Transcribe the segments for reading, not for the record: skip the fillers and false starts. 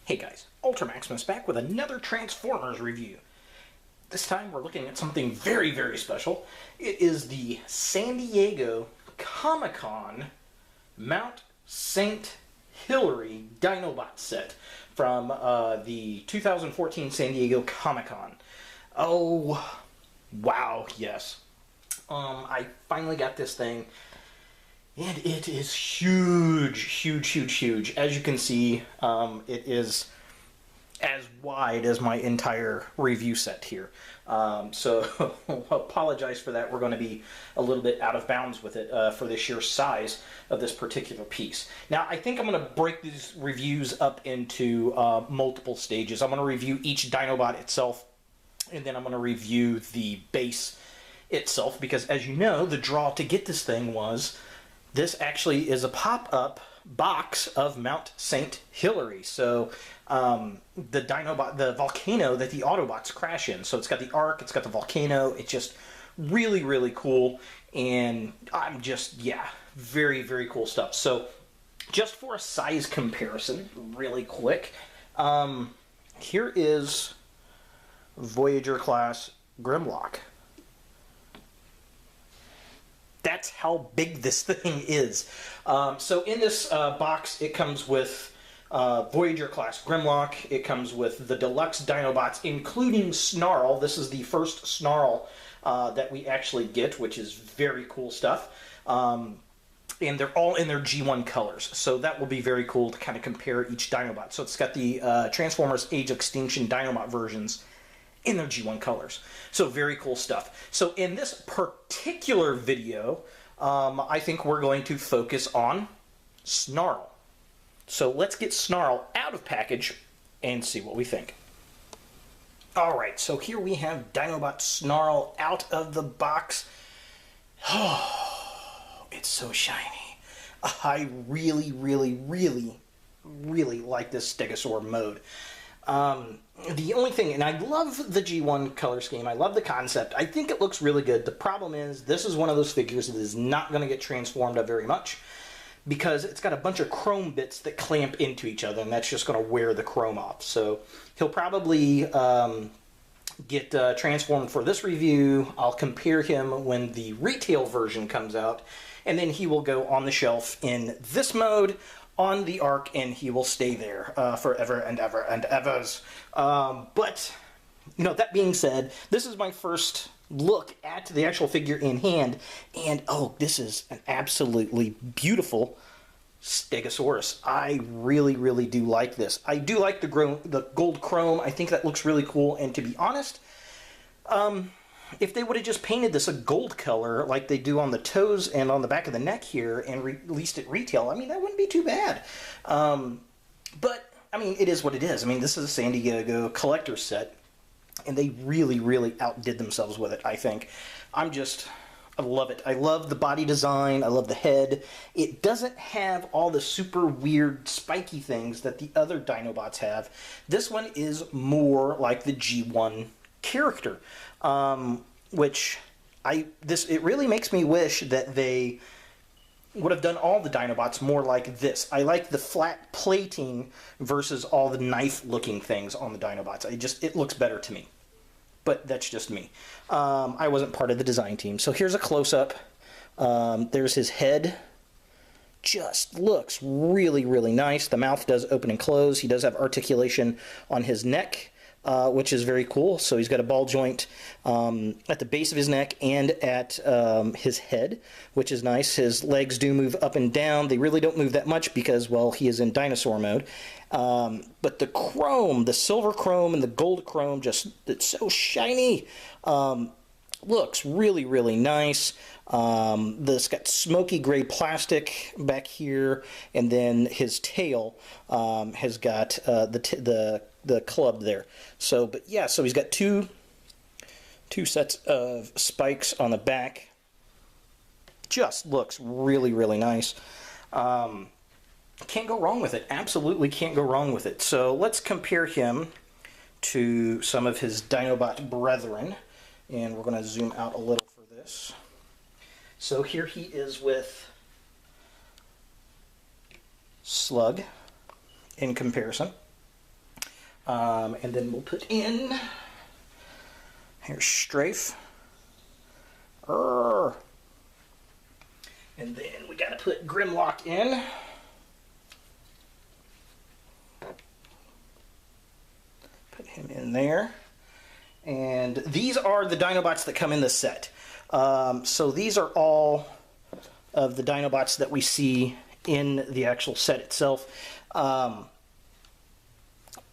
Hey guys, Ultramaximus back with another Transformers review. This time we're looking at something very, very special. It is the San Diego Comic-Con Mount St. Hilary Dinobot set from the 2014 San Diego Comic-Con. Oh, wow, yes. I finally got this thing. And it is huge, huge, huge, huge. As you can see, it is as wide as my entire review set here. So apologize for that. We're going to be a little bit out of bounds with it for the sheer size of this particular piece. Now, I think I'm going to break these reviews up into multiple stages. I'm going to review each Dinobot itself, and then I'm going to review the base itself, because as you know, the draw to get this thing was... this actually is a pop-up box of Mount St. Hilary. So the Dinobot, the volcano that the Autobots crash in. So it's got the Ark, it's got the volcano. It's just really, really cool. And I'm just, yeah, very, very cool stuff. So just for a size comparison, really quick, here is Voyager class Grimlock. That's how big this thing is. So in this box, it comes with Voyager class Grimlock. It comes with the deluxe Dinobots, including Snarl. This is the first Snarl that we actually get, which is very cool stuff. And they're all in their G1 colors. So that will be very cool to kind of compare each Dinobot. So it's got the Transformers Age of Extinction Dinobot versions in their G1 colors. So very cool stuff. So in this particular video, I think we're going to focus on Snarl. So let's get Snarl out of package and see what we think. Alright, so here we have Dinobot Snarl out of the box. Oh, it's so shiny. I really, really, really, really like this Stegosaur mode. The only thing, and I love the G1 color scheme, I love the concept, I think it looks really good. The problem is, this is one of those figures that is not going to get transformed up very much, because it's got a bunch of chrome bits that clamp into each other, and that's just going to wear the chrome off. So he'll probably get transformed for this review. I'll compare him when the retail version comes out, and then he will go on the shelf in this mode, on the Ark, and he will stay there forever and ever and evers. But, you know, that being said, this is my first look at the actual figure in hand, and oh, this is an absolutely beautiful Stegosaurus. I really, really do like this. I do like the gold chrome. I think that looks really cool, and to be honest, if they would have just painted this a gold color like they do on the toes and on the back of the neck here and released it retail, I mean, that wouldn't be too bad. But, I mean, it is what it is. I mean, this is a San Diego collector set, and they really, really outdid themselves with it, I think. I love it. I love the body design. I love the head. It doesn't have all the super weird spiky things that the other Dinobots have. This one is more like the G1 character. Which it really makes me wish that they would have done all the Dinobots more like this. I like the flat plating versus all the knife-looking things on the Dinobots. It looks better to me. But that's just me. I wasn't part of the design team. So here's a close-up. There's his head. Just looks really, really nice. The mouth does open and close. He does have articulation on his neck, which is very cool. So he's got a ball joint at the base of his neck and at his head, which is nice. His legs do move up and down. They really don't move that much because, well, he is in dinosaur mode. But the chrome, the silver chrome and the gold chrome, it's so shiny. looks really, really nice. This got smoky gray plastic back here, and then his tail has got the club there. So, but yeah, so he's got two sets of spikes on the back. Just looks really, really nice. Can't go wrong with it. Absolutely can't go wrong with it. So let's compare him to some of his Dinobot brethren, and we're going to zoom out a little for this. So here he is with Slug in comparison. And then we'll put in, here's Strafe. And then we got to put Grimlock in. Put him in there. And these are the Dinobots that come in the set. So these are all of the Dinobots that we see in the actual set itself.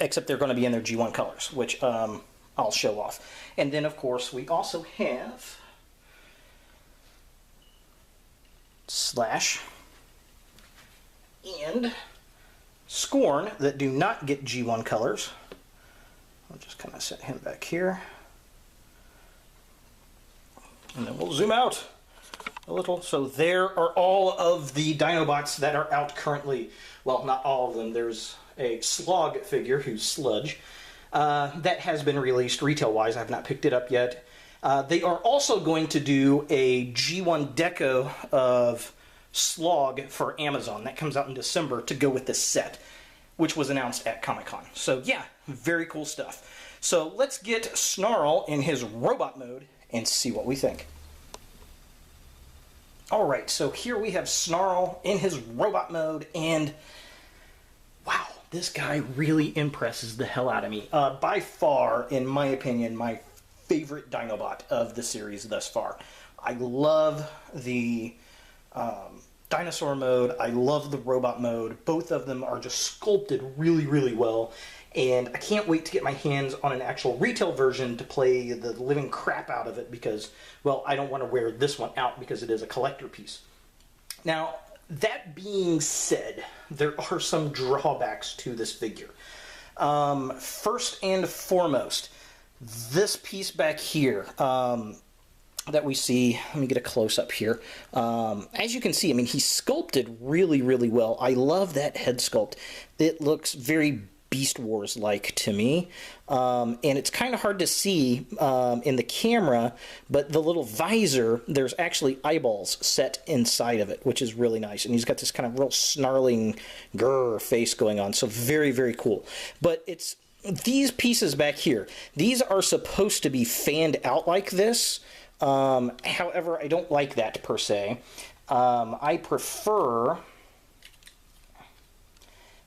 Except they're going to be in their G1 colors, which I'll show off. And then, of course, we also have Slash and Scorn that do not get G1 colors. I'll just kind of set him back here. And then we'll zoom out a little. So there are all of the Dinobots that are out currently. Well, not all of them. There's a Slog figure, who's Sludge, that has been released retail-wise. I have not picked it up yet. They are also going to do a G1 deco of Slog for Amazon. That comes out in December to go with this set, which was announced at Comic-Con. So yeah, very cool stuff. So let's get Snarl in his robot mode and see what we think. Alright, so here we have Snarl in his robot mode, and wow, this guy really impresses the hell out of me. By far, in my opinion, my favorite Dinobot of the series thus far. I love the dinosaur mode. I love the robot mode. Both of them are just sculpted really, really well. And I can't wait to get my hands on an actual retail version to play the living crap out of it because, well, I don't want to wear this one out because it is a collector piece. Now, that being said, there are some drawbacks to this figure. First and foremost, this piece back here that we see, let me get a close-up here. As you can see, I mean, he's sculpted really, really well. I love that head sculpt. It looks very Beast Wars-like to me, and it's kind of hard to see in the camera, but the little visor, there's actually eyeballs set inside of it, which is really nice, and he's got this kind of real snarling grrr face going on, so very, very cool. But it's these pieces back here, these are supposed to be fanned out like this. However, I don't like that per se. I prefer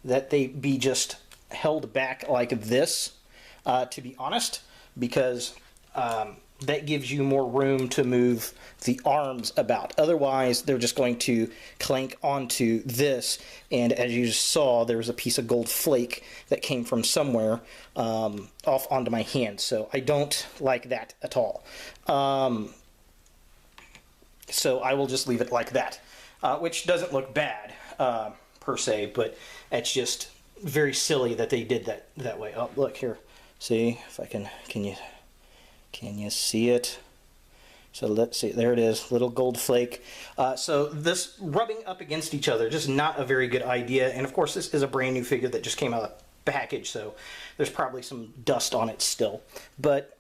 that they be just held back like this, to be honest, because that gives you more room to move the arms about. Otherwise, they're just going to clank onto this, and as you saw, there was a piece of gold flake that came from somewhere off onto my hand, so I don't like that at all. So I will just leave it like that, which doesn't look bad per se, but it's just very silly that they did that way. Oh, look here. See if I can you see it? So let's see, there it is, little gold flake. So this rubbing up against each other, just not a very good idea. And of course, this is a brand new figure that just came out of the package, so there's probably some dust on it still. But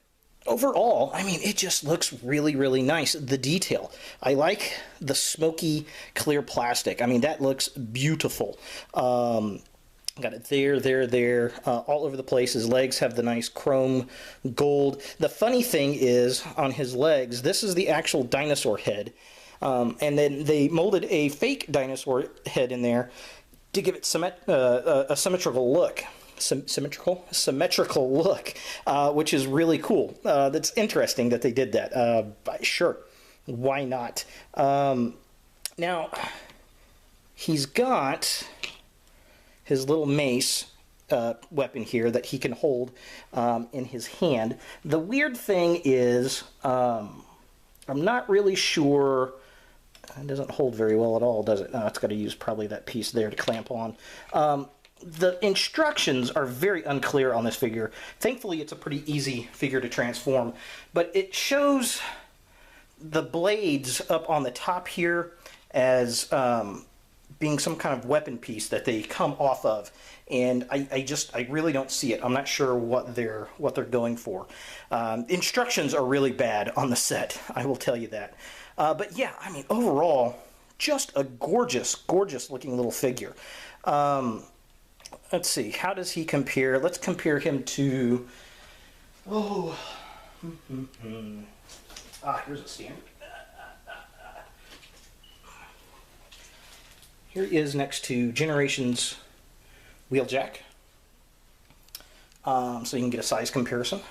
overall, I mean, it just looks really, really nice. The detail. I like the smoky, clear plastic. I mean, that looks beautiful. Got it there, all over the place. His legs have the nice chrome gold. The funny thing is, on his legs, this is the actual dinosaur head. And then they molded a fake dinosaur head in there to give it a symmetrical look. Symmetrical look, which is really cool. That's interesting that they did that. Sure, why not? Now, he's got his little mace weapon here that he can hold in his hand. The weird thing is, I'm not really sure. It doesn't hold very well at all, does it? No, it's got to use probably that piece there to clamp on. The instructions are very unclear on this figure. Thankfully, it's a pretty easy figure to transform, but it shows the blades up on the top here as being some kind of weapon piece that they come off of, and I really don't see it. I'm not sure what they're going for. Instructions are really bad on the set, I will tell you that. But yeah, I mean, overall, just a gorgeous, gorgeous looking little figure. Let's see, how does he compare? Let's compare him to, here's a stand. Here he is next to Generations Wheeljack. So you can get a size comparison.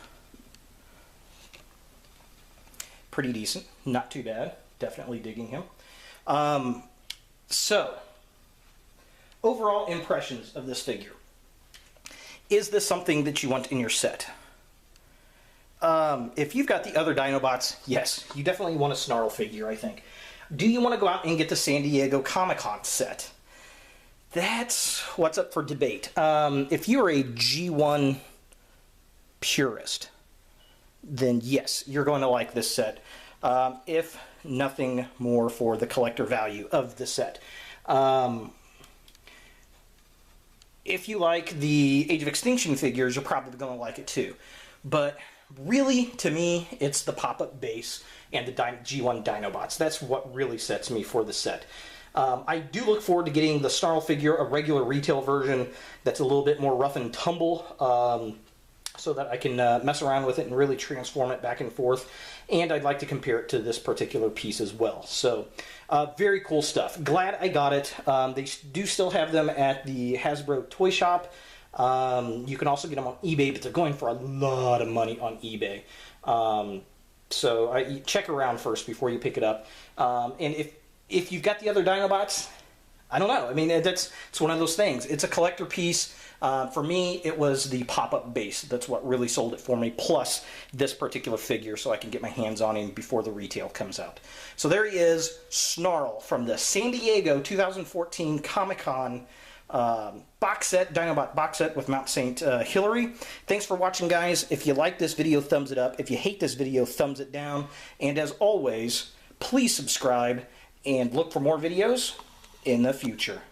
Pretty decent, not too bad. Definitely digging him. So, overall impressions of this figure. Is this something that you want in your set? If you've got the other Dinobots, yes, you definitely want a Snarl figure, I think. Do you want to go out and get the San Diego Comic-Con set? That's what's up for debate. If you're a G1 purist, then yes, you're going to like this set. If nothing more for the collector value of the set. If you like the Age of Extinction figures, you're probably going to like it too. But really, to me, it's the pop-up base and the G1 Dinobots. That's what really sets me for the set. I do look forward to getting the Snarl figure, a regular retail version that's a little bit more rough and tumble, so that I can mess around with it and really transform it back and forth. And I'd like to compare it to this particular piece as well. So, very cool stuff. Glad I got it. They do still have them at the Hasbro toy shop. You can also get them on eBay, but they're going for a lot of money on eBay. So check around first before you pick it up. And if you've got the other Dinobots, I don't know. I mean, it's one of those things. It's a collector piece. For me, it was the pop-up base. That's what really sold it for me, plus this particular figure so I can get my hands on him before the retail comes out. So there he is, Snarl, from the San Diego 2014 Comic-Con box set, Dinobot box set with Mount St. Hilary. Thanks for watching, guys. If you like this video, thumbs it up. If you hate this video, thumbs it down. And as always, please subscribe and look for more videos in the future.